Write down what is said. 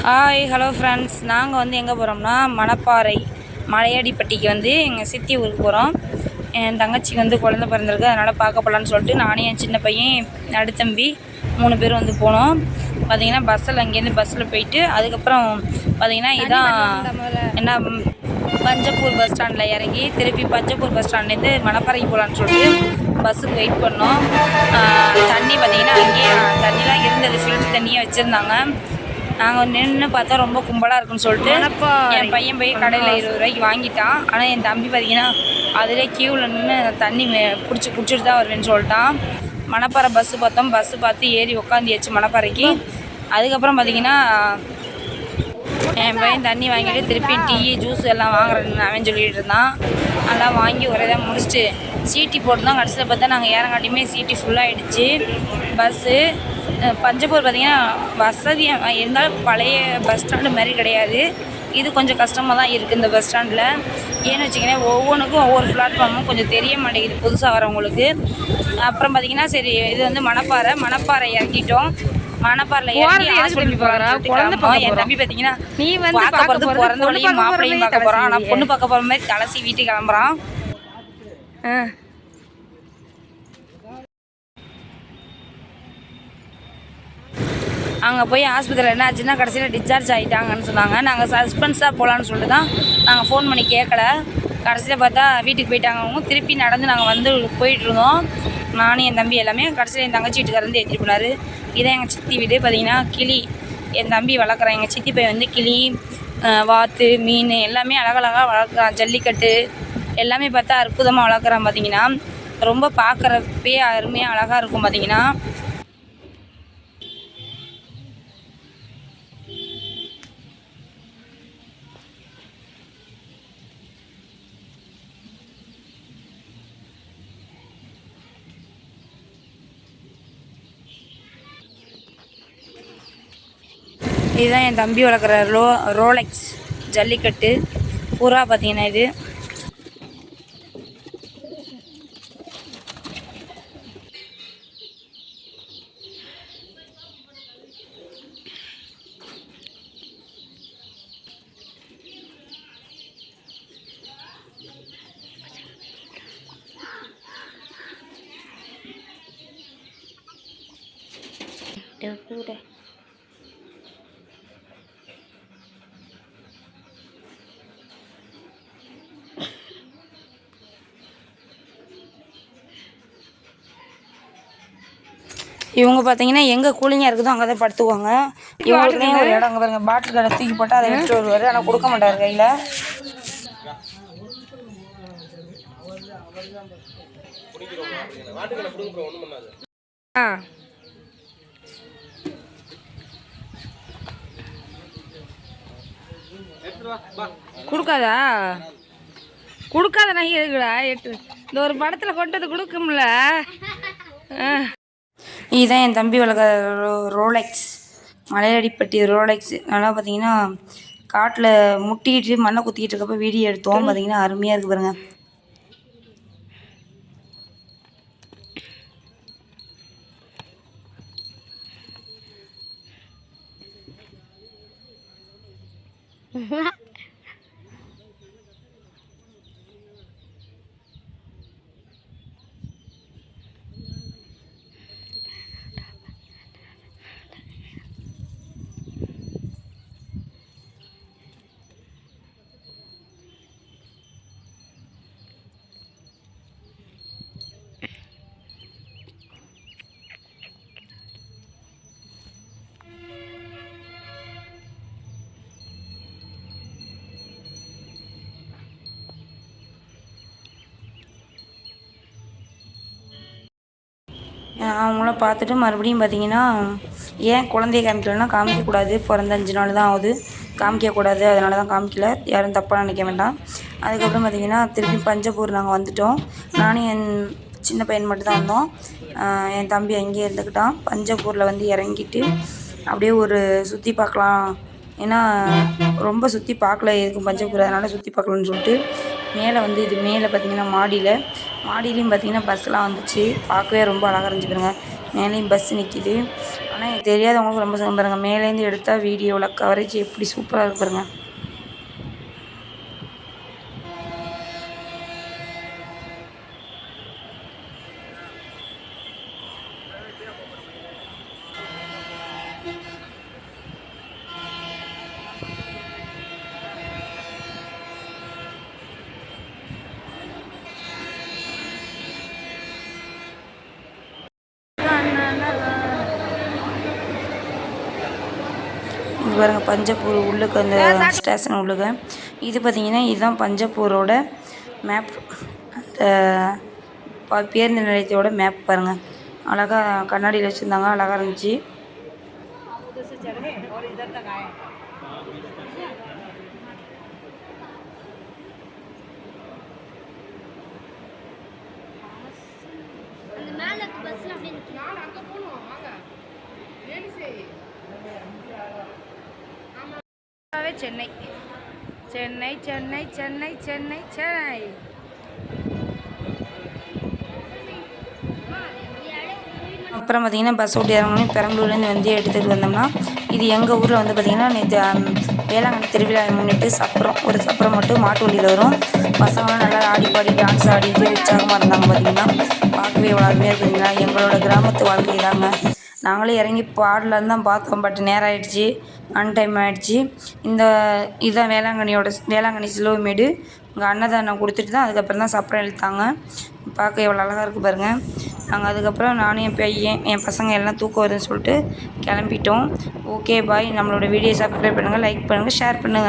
Hi hello friends, நாங்கள் வந்து எங்கே போகிறோம்னா மணப்பாறை மலையாடிப்பட்டிக்கு வந்து எங்கள் சித்தி ஊருக்கு போகிறோம். என் தங்கச்சிக்கு வந்து குழந்த பிறந்திருக்கு, அதனால் பார்க்க போகலான்னு சொல்லிட்டு நானும் என் சின்ன பையன் நடுத்தம்பி 3 பேர் வந்து போனோம். பார்த்திங்கன்னா அங்கேருந்து பஸ்ஸில் போயிட்டு அதுக்கப்புறம் பார்த்திங்கன்னா இதான் என்ன பஞ்சப்பூர் பஸ் ஸ்டாண்டில் இறங்கி திருப்பி பஞ்சப்பூர் பஸ் ஸ்டாண்ட்லேருந்து மணப்பாறைக்கு போகலான்னு சொல்லிட்டு பஸ்ஸுக்கு வெயிட் பண்ணோம். தண்ணி பார்த்திங்கன்னா அங்கேயே தண்ணிலாம் இருந்தது, ஃபில்ட்ரு தண்ணியே வச்சுருந்தாங்க. நாங்கள் நின்று பார்த்தா ரொம்ப கும்பலாக இருக்குன்னு சொல்லிட்டு என் பையன் போய் கடையில் 20 ரூபாய்க்கு வாங்கிட்டான். ஆனால் என் தம்பி பார்த்திங்கன்னா அதிலே க்யூவில் நின்று தண்ணி குடிச்சிட்டு தான் வருவேன்னு சொல்லிட்டான். மணப்பாறை பஸ்ஸு பார்த்தோம், பஸ்ஸு பார்த்து ஏறி உட்காந்தியாச்சு மணப்பாறைக்கு. அதுக்கப்புறம் பார்த்திங்கன்னா என் பையன் தண்ணி வாங்கிட்டு திருப்பி டீ ஜூஸ் எல்லாம் வாங்குறேன்னு அவன் சொல்லிகிட்டு இருந்தான். அதெல்லாம் வாங்கி ஒரே தான் முடிச்சுட்டு சீட்டி போட்டுருந்தோம். கடைசியில் பார்த்தா நாங்கள் இறங்காட்டியுமே சீட்டி ஃபுல்லாகிடுச்சு பஸ்ஸு. பஞ்சப்பூர் பார்த்திங்கன்னா வசதியாக இருந்தாலும் பழைய பஸ் ஸ்டாண்டு மாதிரி கிடையாது. இது கொஞ்சம் கஷ்டமாக தான் இருக்குது இந்த பஸ் ஸ்டாண்டில். ஏன்னு வச்சிங்கன்னா ஒவ்வொன்றுக்கும் ஒவ்வொரு பிளாட்ஃபார்மும் கொஞ்சம் தெரிய மாட்டேங்குது புதுசாக வரவங்களுக்கு. அப்புறம் பார்த்திங்கன்னா சரி இது வந்து மணப்பாறை இறங்கிட்டோம். மணப்பாறையில் இறங்கி ஹாஸ்பிட்டல் போகிறோம். என் தம்பி பார்த்திங்கன்னா நீ வந்து பார்க்க போகிறது பிறந்தவளையும் மாப்பிள்ளையும் பார்க்க போகிறான். ஆனால் பொண்ணு பார்க்க போகிற மாதிரி கடைசி வீட்டுக்கு கிளம்புறான். அங்கே போய் ஆஸ்பத்திரியில் என்ன ஆச்சுன்னா கடைசியில் டிஸ்சார்ஜ் ஆகிட்டாங்கன்னு சொன்னாங்க. நாங்கள் சஸ்பென்ஸாக போகலான்னு சொல்லிட்டு தான் நாங்கள் ஃபோன் பண்ணி கேட்கல. கடைசியில் பார்த்தா வீட்டுக்கு போயிட்டாங்க. அவங்க திருப்பி நடந்து நாங்கள் வந்து போயிட்டுருந்தோம். நானும் என் தம்பி எல்லாமே. கடைசியில் என் தங்கச்சி வீட்டுக்காரர் வந்து ஏற்றிட்டு போனார். இதான் எங்கள் சித்தி வீடு. பார்த்திங்கன்னா கிளி என் தம்பி வளர்க்குறான். எங்கள் சித்தி பையன் வந்து கிளி, வாத்து, மீன் எல்லாமே அழகழகாக வளர்க்குறான். ஜல்லிக்கட்டு எல்லாமே பார்த்தா அற்புதமாக வளர்க்குறான். பார்த்திங்கன்னா ரொம்ப பார்க்குறப்பே அருமையாக அழகாக இருக்கும். பார்த்திங்கன்னா இதுதான் என் தம்பி வளர்க்குற ரோலெக்ஸ் ஜல்லிக்கட்டு புறா. பார்த்திங்கன்னா இது இவங்க பார்த்தீங்கன்னா எங்கே கூலிங்காக இருக்குதோ அங்கே தான் படுத்துக்குவாங்க. இவங்களுக்குனே ஒரு இடம் அங்கே பாருங்கள், பாட்டில் கடை தூக்கி போட்டு அதை எடுத்துகிட்டு வருவார். ஆனால் கொடுக்க மாட்டார் கையில். கொடுக்காத நகை இருக்குடா. இந்த ஒரு படத்தில் கொண்டு வந்து கொடுக்கும்ல. இதுதான் என் தம்பி வளர்க்குற ரோலெக்ஸ் மலையாடிப்பட்டி ரோலெக்ஸ். நல்லா பார்த்தீங்கன்னா காட்டில் முட்டிக்கிட்டு மண்ணை குத்திக்கிட்டு இருக்கப்போ வீடியோ எடுத்தோம். பார்த்தீங்கன்னா அருமையாக இருக்குது பாருங்கள். அவங்களாம் பார்த்துட்டு மறுபடியும் பார்த்திங்கன்னா ஏன் குழந்தைய காமிக்கலன்னா காமிக்கக்கூடாது, பிறந்த 5 நாள் தான் ஆகுது, காமிக்கக்கூடாது, அதனால தான் காமிக்கல. யாரும் தப்பாக நினைக்க வேண்டாம். அதுக்கப்புறம் பார்த்திங்கன்னா திருப்பி பஞ்சப்பூர் நாங்கள் வந்துவிட்டோம். நானும் என் சின்ன பையன் மட்டும் தான் வந்தோம். என் தம்பி அங்கேயே இருந்துக்கிட்டான். பஞ்சப்பூரில் வந்து இறங்கிட்டு அப்படியே ஒரு சுற்றி பார்க்கலாம், ஏன்னா ரொம்ப சுற்றி பார்க்கல இருக்கும் பஞ்சப்பூர், அதனால் சுற்றி பார்க்கலான்னு சொல்லிட்டு மேலே வந்து இது மேலே பார்த்திங்கன்னா மாடியிலையும் பார்த்திங்கன்னா பஸ்ஸெலாம் வந்துச்சு. பார்க்கவே ரொம்ப அழகாக இருந்துச்சு பாருங்க. மேலேயும் பஸ் நிற்கிது. ஆனால் ஆனால் எனக்கு தெரியாதவங்களுக்கு ரொம்ப சூப்பராக பாருங்கள். மேலேருந்து எடுத்தால் வீடியோவில் கவரேஜ் எப்படி சூப்பராக இருக்கு பாருங்க. இது பாருங்கள் பஞ்சப்பூர் உள்ளுக்கு அந்த ஸ்டேஷன் உள்ளுக்கு. இது பார்த்திங்கன்னா இதுதான் பஞ்சப்பூரோட மேப். அந்த பேருந்து நிலையத்தோட மேப் பாருங்கள். அழகாக கண்ணாடியில் வச்சுருந்தாங்க, அழகாக இருந்துச்சு. சென்னை சென்னை சென்னை சென்னை சென்னை சென்னை. அப்புறம் பார்த்திங்கன்னா பஸ் ஓட்டி இறங்கணும். பெரம்பலூர்லேருந்து வந்து எடுத்துகிட்டு வந்தோம்னா இது எங்கள் ஊரில் வந்து பார்த்திங்கன்னா நேற்று வேளாங்கண்ணி திருவிழா முன்னிட்டு ஒரு சப்பரம் மட்டும் மாட்டு வண்டியில் வரும். பசங்களாம் நல்லா ஆடி பாடி டான்ஸ் ஆடிட்டு உற்சாகமாக இருந்தாங்க. பார்த்திங்கன்னா பார்க்கவே எவ்வளோ அருமையாக இருக்குதுங்களா. எங்களோட கிராமத்து வாழ்க்கை தாங்க. நாங்களே இறங்கி பாடலான்னு தான் பார்த்தோம். பட் நேரம் ஆகிடுச்சி, அன்டைம் ஆகிடுச்சி. இதுதான் வேளாங்கண்ணி சிலுவமேடு. இங்கே அன்னதானம் கொடுத்துட்டு தான் அதுக்கப்புறம் தான் சப்பரம் இழுத்தாங்க. பார்க்க எவ்வளோ அழகாக இருக்குது பாருங்கள். நாங்கள் அதுக்கப்புறம் நானும் என் பையன் என் பசங்க எல்லாம் தூக்கம் வருதுன்னு சொல்லிட்டு கிளம்பிட்டோம். Okay bye. நம்மளோட வீடியோ சப்ஸ்கிரைப் பண்ணுங்கள், லைக் பண்ணுங்கள், ஷேர் பண்ணுங்கள்.